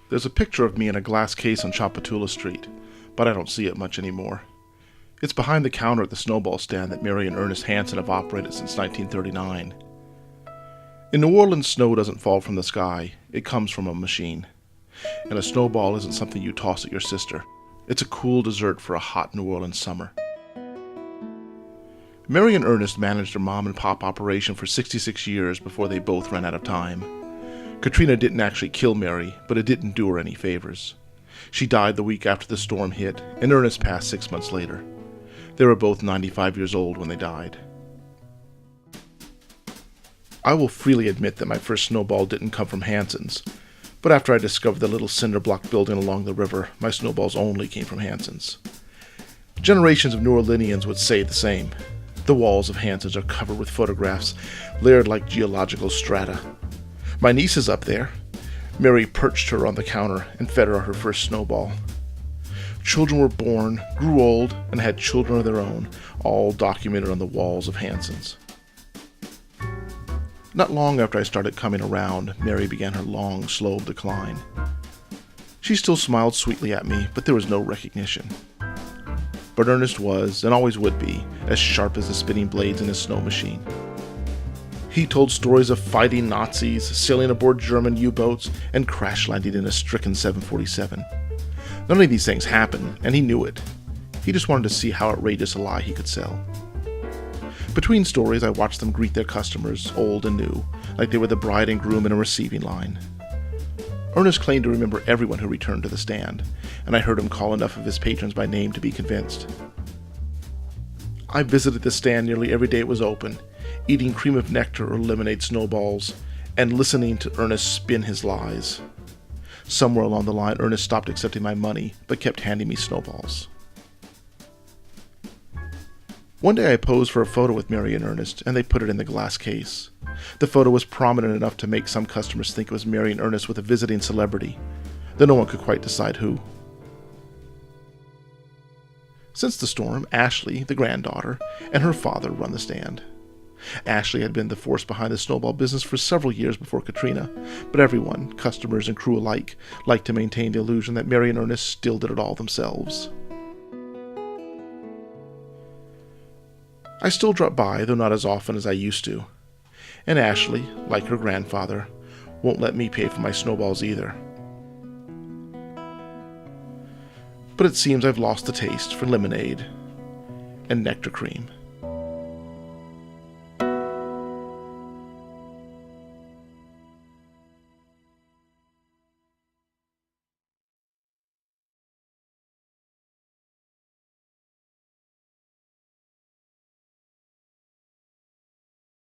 There's a picture of me in a glass case on Chapatula Street, but I don't see it much anymore. It's behind the counter at the snowball stand that Mary and Ernest Hansen have operated since 1939. In New Orleans, snow doesn't fall from the sky, it comes from a machine. And a snowball isn't something you toss at your sister. It's a cool dessert for a hot New Orleans summer. Mary and Ernest managed their mom and pop operation for 66 years before they both ran out of time. Katrina didn't actually kill Mary, but it didn't do her any favors. She died the week after the storm hit, and Ernest passed 6 months later. They were both 95 years old when they died. I will freely admit that my first snowball didn't come from Hansen's, but after I discovered the little cinder block building along the river, my snowballs only came from Hansen's. Generations of New Orleanians would say the same. The walls of Hansen's are covered with photographs, layered like geological strata. My niece is up there. Mary perched her on the counter and fed her first snowball. Children were born, grew old, and had children of their own, all documented on the walls of Hansen's. Not long after I started coming around, Mary began her long, slow decline. She still smiled sweetly at me, but there was no recognition. But Ernest was, and always would be, as sharp as the spinning blades in his snow machine. He told stories of fighting Nazis, sailing aboard German U-boats, and crash-landing in a stricken 747. None of these things happened, and he knew it. He just wanted to see how outrageous a lie he could sell. Between stories, I watched them greet their customers, old and new, like they were the bride and groom in a receiving line. Ernest claimed to remember everyone who returned to the stand, and I heard him call enough of his patrons by name to be convinced. I visited the stand nearly every day it was open, eating cream of nectar or lemonade snowballs, and listening to Ernest spin his lies. Somewhere along the line, Ernest stopped accepting my money, but kept handing me snowballs. One day I posed for a photo with Mary and Ernest, and they put it in the glass case. The photo was prominent enough to make some customers think it was Mary and Ernest with a visiting celebrity, though no one could quite decide who. Since the storm, Ashley, the granddaughter, and her father run the stand. Ashley had been the force behind the snowball business for several years before Katrina, but everyone, customers and crew alike, liked to maintain the illusion that Mary and Ernest still did it all themselves. I still drop by, though not as often as I used to. And Ashley, like her grandfather, won't let me pay for my snowballs either. But it seems I've lost the taste for lemonade and Nectar Cream.